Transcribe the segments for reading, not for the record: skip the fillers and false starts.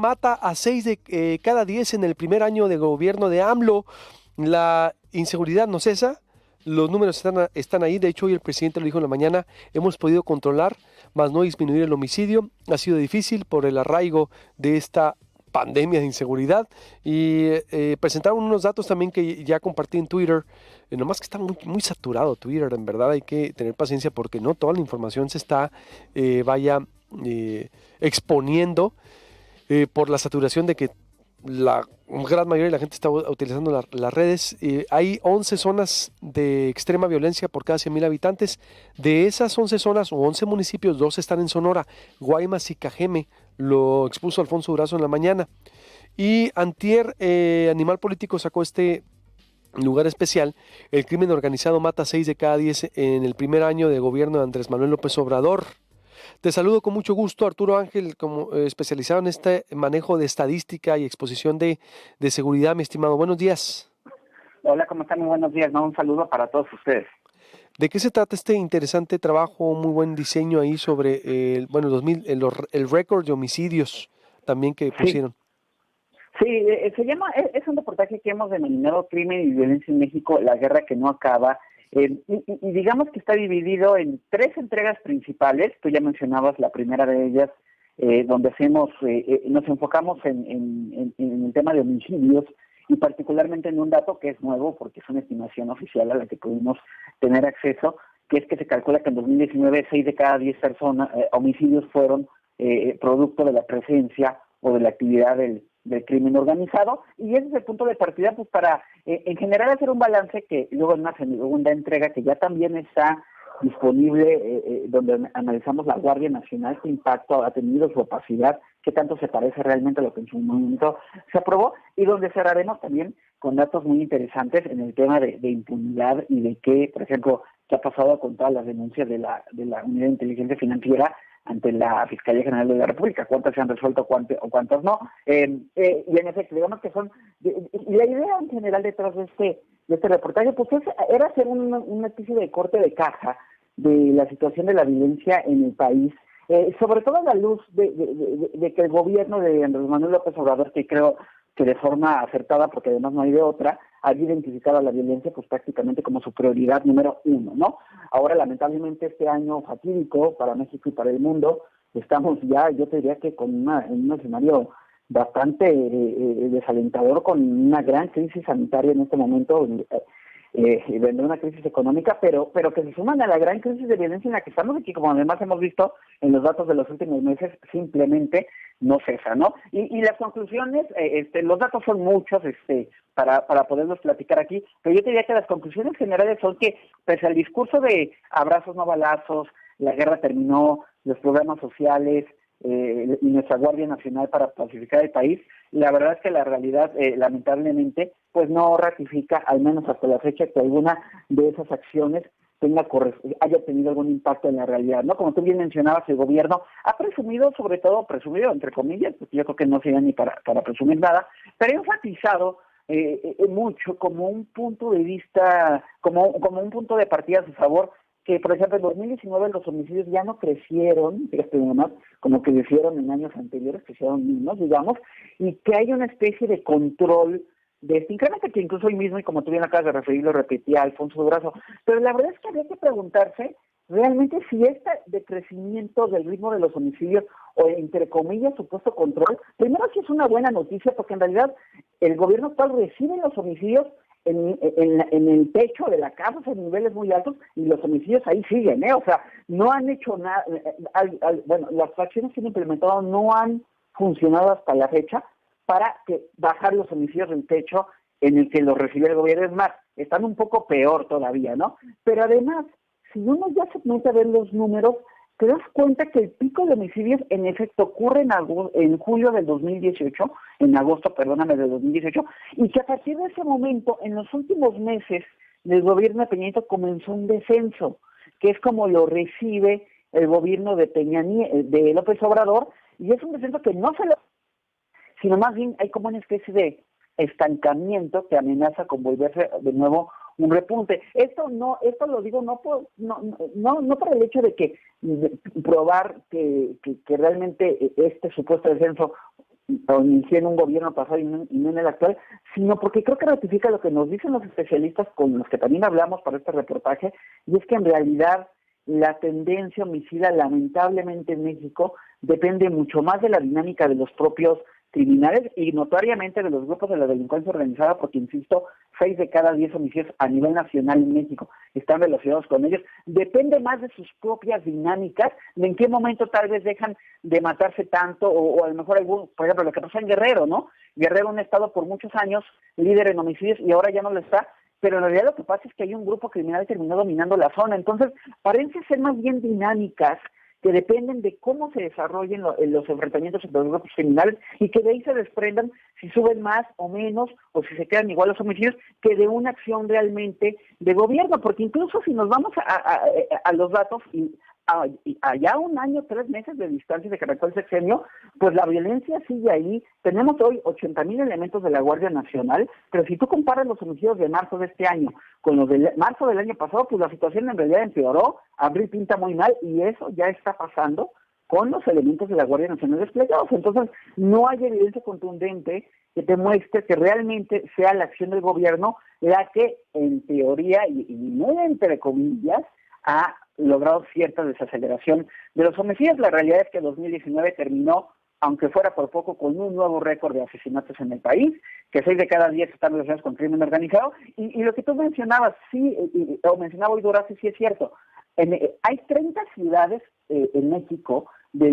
mata a 6 de cada 10 en el primer año de gobierno de AMLO. La inseguridad no cesa, los números están ahí. De hecho, hoy el presidente lo dijo en la mañana: hemos podido controlar, más no disminuir el homicidio. Ha sido difícil por el arraigo de esta pandemia de inseguridad. Y presentaron unos datos también que ya compartí en Twitter. Nomás que está muy, muy saturado Twitter, en verdad hay que tener paciencia porque no toda la información se está, vaya, eh, exponiendo por la saturación de que la gran mayoría de la gente está utilizando las redes. Hay 11 zonas de extrema violencia por cada 100,000 habitantes. De esas 11 zonas o 11 municipios, 2 están en Sonora, Guaymas y Cajeme. Lo expuso Alfonso Durazo en la mañana. Y antier, Animal Político sacó este lugar especial: el crimen organizado mata 6 de cada 10 en el primer año de gobierno de Andrés Manuel López Obrador. Te saludo con mucho gusto, Arturo Ángel, como especializado en este manejo de estadística y exposición de seguridad, mi estimado. Buenos días. Hola, ¿cómo están? Muy buenos días, ¿no? Un saludo para todos ustedes. ¿De qué se trata este interesante trabajo, muy buen diseño ahí sobre bueno, el récord de homicidios también que Sí, pusieron? sí, se llama, es un reportaje que hemos denominado Crimen y Violencia en México, la guerra que no acaba, y digamos que está dividido en 3 entregas principales. Tú ya mencionabas la primera de ellas, donde nos enfocamos en el tema de homicidios, y particularmente en un dato que es nuevo, porque es una estimación oficial a la que pudimos tener acceso, que es que se calcula que en 2019 6 de cada 10 personas, homicidios fueron producto de la presencia o de la actividad del crimen organizado, y ese es el punto de partida pues para en general hacer un balance que luego en una segunda entrega que ya también está disponible, donde analizamos la Guardia Nacional, qué impacto ha tenido, su opacidad, qué tanto se parece realmente a lo que en su momento se aprobó, y donde cerraremos también con datos muy interesantes en el tema de impunidad y de qué, por ejemplo, qué ha pasado con todas las denuncias de la Unidad de Inteligencia Financiera ante la Fiscalía General de la República, cuántas se han resuelto o cuántas no. Y en efecto, digamos que y la idea en general detrás de este reportaje, pues era hacer una especie de corte de caja de la situación de la violencia en el país, sobre todo a la luz de que el gobierno de Andrés Manuel López Obrador, que creo que de forma acertada, porque además no hay de otra, ha identificado a la violencia pues prácticamente como su prioridad número 1, ¿no? Ahora, lamentablemente, este año fatídico para México y para el mundo, estamos ya, yo te diría que en un escenario bastante desalentador, con una gran crisis sanitaria en este momento, y vendrá una crisis económica, pero que se suman a la gran crisis de violencia en la que estamos aquí, como además hemos visto en los datos de los últimos meses, simplemente no cesa, ¿no? Y las conclusiones, los datos son muchos, para poderlos platicar aquí, pero yo te diría que las conclusiones generales son que, pese al discurso de abrazos no balazos, la guerra terminó, los programas sociales, y nuestra Guardia Nacional para pacificar el país, la verdad es que la realidad, lamentablemente, pues no ratifica, al menos hasta la fecha, que alguna de esas acciones haya tenido algún impacto en la realidad, ¿no? Como tú bien mencionabas, el gobierno ha presumido, sobre todo presumido entre comillas, porque yo creo que no sería ni para presumir nada, pero ha enfatizado mucho como un punto de vista, como un punto de partida a su favor, que por ejemplo en 2019 los homicidios ya no crecieron, fíjate nomás, como que crecieron en años anteriores, crecieron menos, digamos, y que hay una especie de control de este incremento, que incluso hoy mismo, y como tú bien acabas de referir, lo repetía Alfonso Durazo, pero la verdad es que habría que preguntarse realmente si este decrecimiento del ritmo de los homicidios, o entre comillas supuesto control, primero sí es una buena noticia, porque en realidad el gobierno actual recibe los homicidios en el techo de la casa, en niveles muy altos, y los homicidios ahí siguen, o sea, no han hecho nada, bueno, las acciones que han implementado no han funcionado hasta la fecha para bajar los homicidios del techo en el que los recibe el gobierno. Es más, están un poco peor todavía, ¿no? Pero además, si uno ya se mete a ver los números, te das cuenta que el pico de homicidios en efecto ocurre en julio del 2018, en agosto, perdóname, del 2018, y que a partir de ese momento, en los últimos meses del gobierno de Peña Nieto, comenzó un descenso, que es como lo recibe el gobierno de López Obrador, y es un descenso que no se lo, sino más bien hay como una especie de estancamiento que amenaza con volverse de nuevo un repunte. Esto lo digo no por el hecho de probar que realmente este supuesto descenso o inicié en un gobierno pasado y no en el actual, sino porque creo que ratifica lo que nos dicen los especialistas con los que también hablamos para este reportaje, y es que en realidad la tendencia homicida lamentablemente en México depende mucho más de la dinámica de los propios criminales y notoriamente de los grupos de la delincuencia organizada, porque insisto, 6 de cada 10 homicidios a nivel nacional en México están relacionados con ellos. Depende más de sus propias dinámicas, de en qué momento tal vez dejan de matarse tanto, o a lo mejor algún, por ejemplo, lo que pasó en Guerrero, ¿no? Guerrero, un estado por muchos años líder en homicidios y ahora ya no lo está, pero en realidad lo que pasa es que hay un grupo criminal que terminó dominando la zona. Entonces, parece ser más bien dinámicas que dependen de cómo se desarrollen los enfrentamientos entre los grupos criminales y que de ahí se desprendan si suben más o menos o si se quedan igual los homicidios, que de una acción realmente de gobierno, porque incluso si nos vamos a los datos y allá 1 año, 3 meses de distancia de que arrancó el sexenio, pues la violencia sigue ahí. Tenemos hoy 80,000 elementos de la Guardia Nacional, pero si tú comparas los homicidios de marzo de este año con los de marzo del año pasado, pues la situación en realidad empeoró, abril pinta muy mal, y eso ya está pasando con los elementos de la Guardia Nacional desplegados. Entonces, no hay evidencia contundente que te muestre que realmente sea la acción del gobierno la que, en teoría, y muy entre comillas, ha logrado cierta desaceleración de los homicidios. La realidad es que 2019 terminó, aunque fuera por poco, con un nuevo récord de asesinatos en el país, que 6 de cada 10 están relacionados con crimen organizado, y lo que tú mencionabas, o mencionaba hoy Durace, sí es cierto. Hay 30 ciudades en México,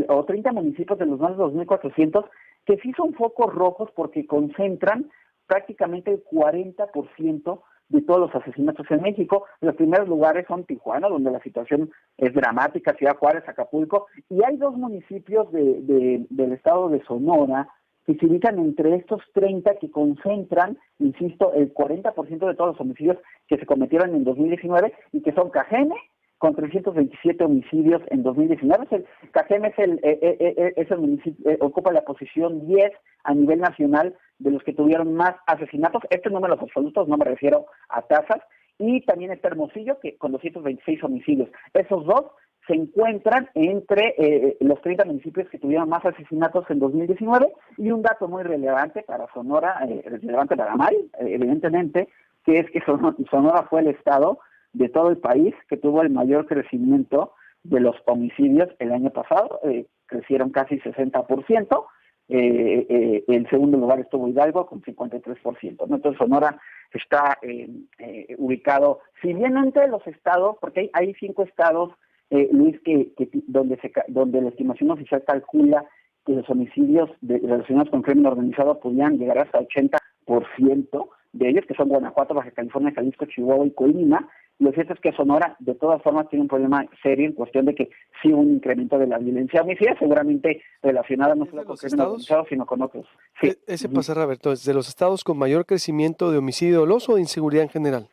o 30 municipios de los más de 2,400, que sí son focos rojos porque concentran prácticamente el 40% de todos los asesinatos en México. Los primeros lugares son Tijuana, donde la situación es dramática, Ciudad Juárez, Acapulco, y hay 2 municipios del estado de Sonora que se ubican entre estos 30 que concentran, insisto, el 40% de todos los homicidios que se cometieron en 2019, y que son Cajeme, con 327 homicidios en 2019. Cajeme es el municipio, ocupa la posición 10 a nivel nacional de los que tuvieron más asesinatos. Este número absolutos, no me refiero a tasas. Y también está Hermosillo, que con 226 homicidios. Esos dos se encuentran entre los 30 municipios que tuvieron más asesinatos en 2019. Y un dato muy relevante para Sonora, relevante para Mari, evidentemente, que es que Sonora fue el estado de todo el país que tuvo el mayor crecimiento de los homicidios el año pasado. Crecieron casi 60%. En segundo lugar estuvo Hidalgo con 53%, ¿no? Entonces Sonora está ubicado, si bien entre los estados, porque hay 5 estados, Luis, donde la estimación oficial calcula que los homicidios relacionados con crimen organizado podrían llegar hasta 80% de ellos, que son Guanajuato, Baja California, Jalisco, Chihuahua y Colima. Lo cierto es que Sonora, de todas formas, tiene un problema serio en cuestión de que sí hubo un incremento de la violencia homicida, seguramente relacionada no solo con crimen organizado, sino con otros. Sí. Ese pasa, Roberto, es de los estados con mayor crecimiento de homicidio doloso o de inseguridad en general.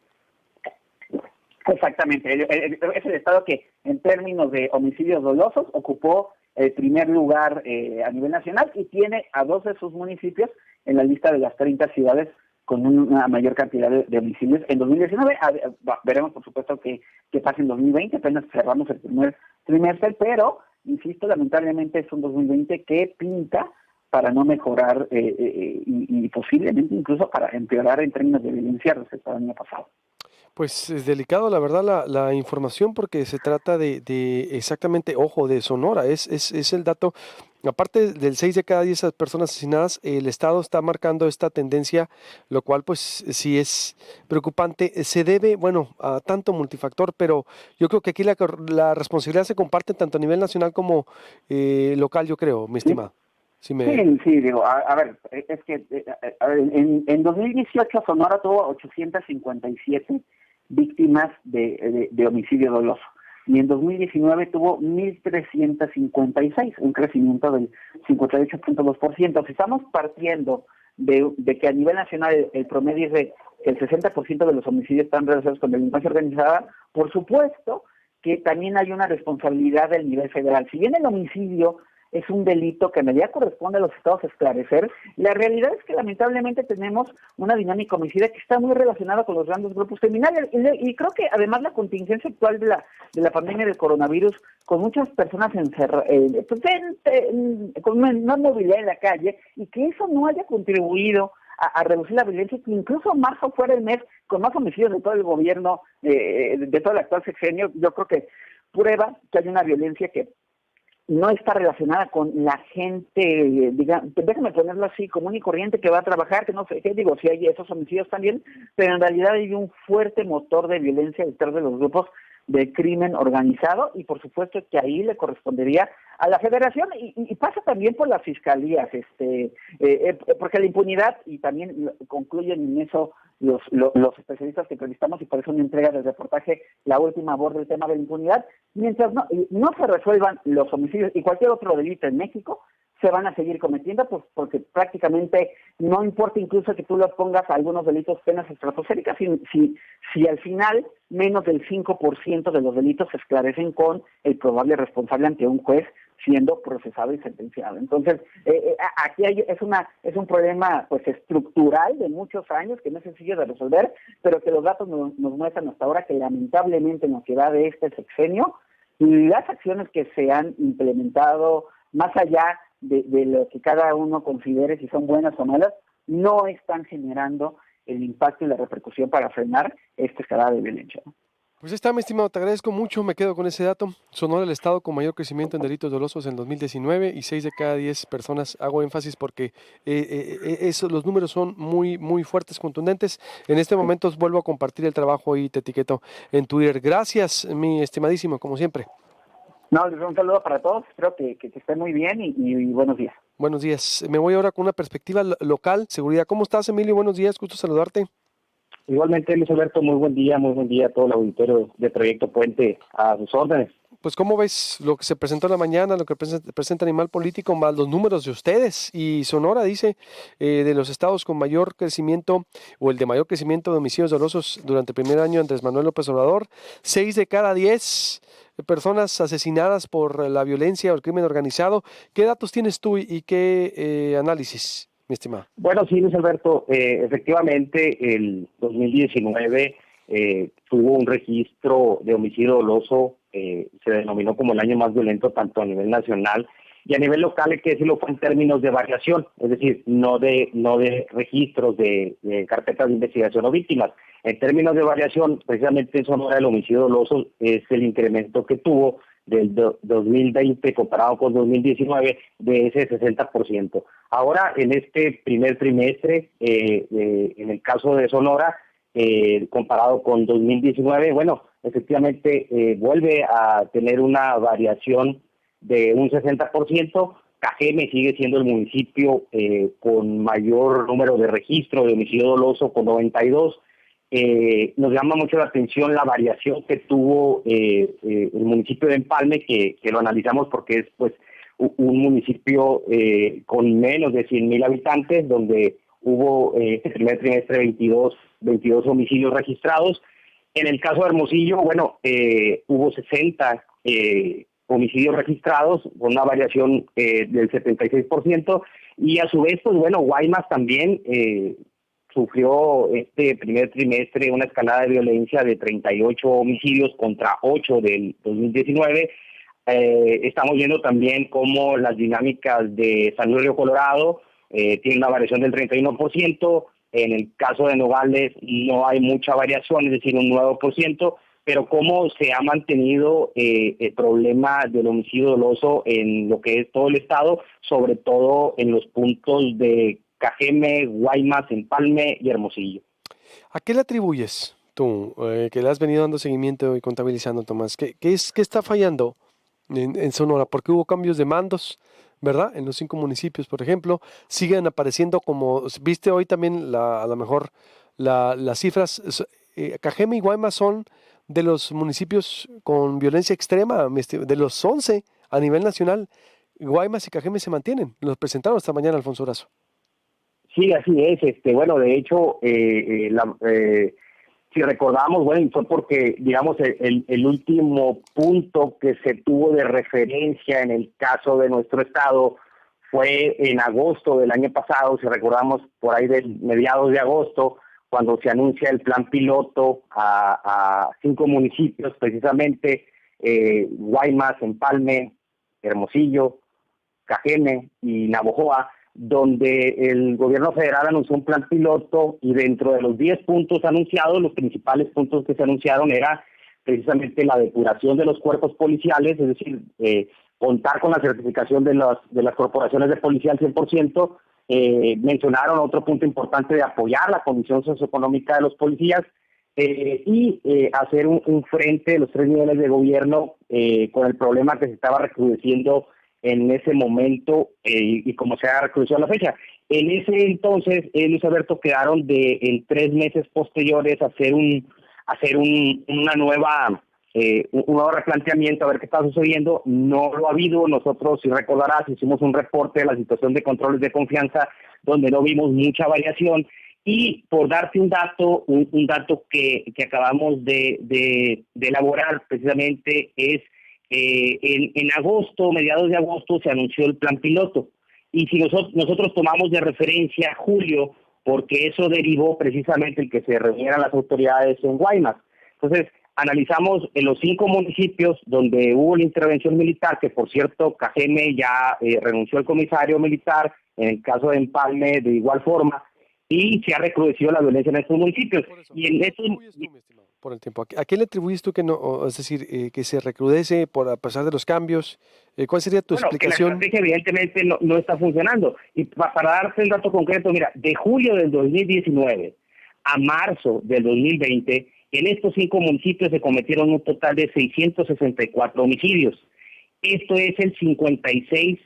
Exactamente, es el estado que en términos de homicidios dolosos ocupó el primer lugar a nivel nacional, y tiene a 2 de sus municipios en la lista de las 30 ciudades con una mayor cantidad de homicidios en 2019. Veremos, por supuesto, que pasa en 2020, apenas cerramos el primer trimestre, pero, insisto, lamentablemente es un 2020 que pinta para no mejorar y posiblemente incluso para empeorar en términos de violencia respecto al año pasado. Pues es delicado, la verdad, la información, porque se trata de exactamente, ojo, de Sonora, es el dato. Aparte del 6 de cada 10 personas asesinadas, el Estado está marcando esta tendencia, lo cual pues sí es preocupante. Se debe, bueno, a tanto multifactor, pero yo creo que aquí la responsabilidad se comparte tanto a nivel nacional como local, yo creo, mi estimado. Sí, digo, a ver, es que en 2018 Sonora tuvo 857 víctimas de homicidio doloso, y en 2019 tuvo 1,356, un crecimiento del 58.2%. Si estamos partiendo de que a nivel nacional el promedio es de el 60% de los homicidios están relacionados con delincuencia organizada, por supuesto que también hay una responsabilidad del nivel federal. Si bien el homicidio es un delito que en realidad corresponde a los estados esclarecer. La realidad es que lamentablemente tenemos una dinámica homicida que está muy relacionada con los grandes grupos criminales y creo que además la contingencia actual de la pandemia del coronavirus, con muchas personas con una movilidad en la calle, y que eso no haya contribuido a reducir la violencia, que incluso marzo fuera el mes con más homicidios de todo el gobierno, de todo el actual sexenio. Yo creo que prueba que hay una violencia que no está relacionada con la gente, déjame ponerlo así, común y corriente, que va a trabajar, que no sé qué, digo, si hay esos homicidios también, pero en realidad hay un fuerte motor de violencia detrás de los grupos de crimen organizado, y por supuesto que ahí le correspondería a la Federación, y pasa también por las fiscalías, porque la impunidad, y también concluyen en eso los especialistas que entrevistamos, y por eso me entrega del reportaje la última voz del tema de la impunidad, mientras no se resuelvan los homicidios y cualquier otro delito en México, se van a seguir cometiendo, pues porque prácticamente no importa incluso que tú los pongas a algunos delitos penas estratosféricas, si al final menos del 5% de los delitos se esclarecen con el probable responsable ante un juez siendo procesado y sentenciado. Entonces, aquí es un problema pues estructural de muchos años que no es sencillo de resolver, pero que los datos nos muestran hasta ahora que lamentablemente en lo que va de este sexenio, las acciones que se han implementado, más allá de lo que cada uno considere si son buenas o malas, no están generando el impacto y la repercusión para frenar esta escalada de violencia. Pues está, mi estimado, te agradezco mucho, me quedo con ese dato. Sonora, el estado con mayor crecimiento en delitos dolosos en 2019 y 6 de cada 10 personas, hago énfasis porque los números son muy, muy fuertes, contundentes. En este momento vuelvo a compartir el trabajo y te etiqueto en Twitter. Gracias, mi estimadísimo, como siempre. No, les doy un saludo para todos, espero que estén muy bien y buenos días. Buenos días. Me voy ahora con una perspectiva local, seguridad. ¿Cómo estás, Emilio? Buenos días, gusto saludarte. Igualmente, Luis Alberto, muy buen día a todo el auditorio de Proyecto Puente, a sus órdenes. Pues, ¿cómo ves lo que se presentó en la mañana, lo que presenta Animal Político, más los números de ustedes? Y Sonora dice, de los estados con mayor crecimiento, o el de mayor crecimiento de homicidios dolosos durante el primer año Andrés Manuel López Obrador, 6 de cada 10 personas asesinadas por la violencia o el crimen organizado. ¿Qué datos tienes tú y qué análisis, mi estimado? Bueno, sí, Luis Alberto, efectivamente el 2019 tuvo un registro de homicidio doloso, se denominó como el año más violento tanto a nivel nacional y a nivel local, hay que decirlo, fue en términos de variación, es decir, no de registros de carpetas de investigación o víctimas. En términos de variación, precisamente en Sonora el homicidio doloso es el incremento que tuvo del 2020 comparado con 2019 de ese 60%. Ahora, en este primer trimestre, en el caso de Sonora, comparado con 2019, bueno, efectivamente vuelve a tener una variación de un 60%. Cajeme sigue siendo el municipio con mayor número de registro de homicidio doloso, con 92. Nos llama mucho la atención la variación que tuvo el municipio de Empalme, que lo analizamos porque es pues un municipio con menos de 100,000 habitantes, donde hubo este primer trimestre 22 homicidios registrados. En el caso de Hermosillo, bueno, hubo 60 homicidios registrados, con una variación del 76%, y a su vez, pues bueno, Guaymas también sufrió este primer trimestre una escalada de violencia de 38 homicidios contra 8 del 2019. Estamos viendo también cómo las dinámicas de San Luis Río Colorado tienen una variación del 31%. En el caso de Nogales no hay mucha variación, es decir, un 9%, pero cómo se ha mantenido el problema del homicidio doloso en lo que es todo el estado, sobre todo en los puntos de Cajeme, Guaymas, Empalme y Hermosillo. ¿A qué le atribuyes tú, que le has venido dando seguimiento y contabilizando, Tomás? ¿Qué está fallando en Sonora? Porque hubo cambios de mandos, ¿verdad? En los 5 municipios, por ejemplo, siguen apareciendo como, viste hoy también a lo mejor las cifras, Cajeme y Guaymas son de los municipios con violencia extrema, de los 11 a nivel nacional. Guaymas y Cajeme se mantienen, los presentaron esta mañana, Alfonso Durazo. Sí, así es. Bueno, de hecho, si recordamos, bueno, fue porque, digamos, el último punto que se tuvo de referencia en el caso de nuestro estado fue en agosto del año pasado, si recordamos, por ahí de mediados de agosto, cuando se anuncia el plan piloto a 5 municipios, precisamente Guaymas, Empalme, Hermosillo, Cajeme y Navojoa, donde el gobierno federal anunció un plan piloto y dentro de los 10 puntos anunciados, los principales puntos que se anunciaron era precisamente la depuración de los cuerpos policiales, es decir, contar con la certificación de las corporaciones de policía al 100%, mencionaron otro punto importante de apoyar la condición socioeconómica de los policías y hacer un frente de los 3 niveles de gobierno con el problema que se estaba recrudeciendo en ese momento y como se ha recrudecido a la fecha. En ese entonces, Luis Alberto, quedaron en 3 meses posteriores hacer un nuevo replanteamiento a ver qué está sucediendo. No lo ha habido. Nosotros, si recordarás, hicimos un reporte de la situación de controles de confianza donde no vimos mucha variación. Y por darte un dato que acabamos de elaborar precisamente es en agosto, mediados de agosto, se anunció el plan piloto. Y si nosotros tomamos de referencia julio, porque eso derivó precisamente el que se reunieran las autoridades en Guaymas. Entonces, analizamos en los 5 municipios donde hubo la intervención militar, que por cierto, Cajeme ya renunció al comisario militar, en el caso de Empalme de igual forma, y se ha recrudecido la violencia en estos municipios. Y en estos... Por el tiempo. ¿A qué le atribuyes tú que no, es decir, que se recrudece a pesar de los cambios? ¿Cuál sería tu explicación? Que la estrategia evidentemente no está funcionando. Y para darte un dato concreto, mira, de julio del 2019 a marzo del 2020, en estos 5 municipios se cometieron un total de 664 homicidios. Esto es el 56.99,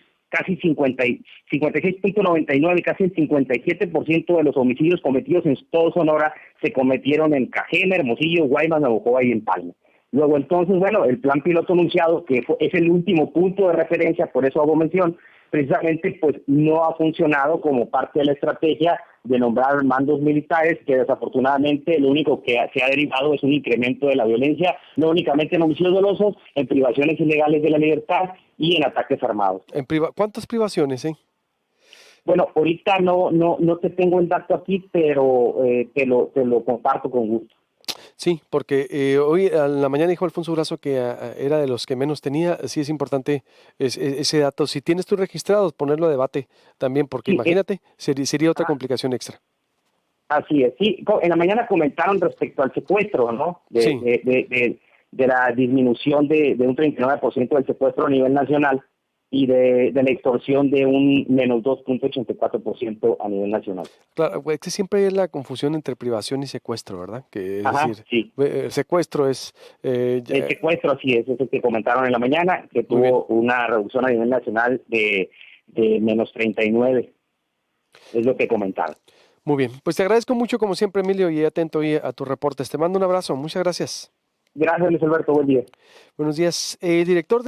casi el 57% de los homicidios cometidos en todo Sonora se cometieron en Cajeme, Hermosillo, Guaymas, Navojoa y Empalme. Luego entonces, bueno, el plan piloto anunciado, que es el último punto de referencia, por eso hago mención, precisamente pues no ha funcionado como parte de la estrategia de nombrar mandos militares, que desafortunadamente lo único que se ha derivado es un incremento de la violencia, no únicamente en homicidios dolosos, en privaciones ilegales de la libertad y en ataques armados. ¿Cuántas privaciones, Bueno, ahorita no te tengo el dato aquí, pero te lo comparto con gusto. Sí, porque hoy a la mañana dijo Alfonso Durazo que era de los que menos tenía. Sí es importante ese dato. Si tienes tú registrados, ponerlo a debate también, porque sí, imagínate, sería otra complicación extra. Así es, sí. En la mañana comentaron respecto al secuestro, ¿no? De la disminución de un 39% del secuestro a nivel nacional y de la extorsión de un menos 2.84% a nivel nacional. Claro, que siempre hay la confusión entre privación y secuestro, ¿verdad? Que es decir, sí. El secuestro es... El secuestro, así es el que comentaron en la mañana, que tuvo una reducción a nivel nacional de menos 39. Es lo que comentaron. Muy bien, pues te agradezco mucho como siempre, Emilio, y atento a tus reportes. Te mando un abrazo, muchas gracias. Gracias, Luis Alberto, buen día. Buenos días, director de...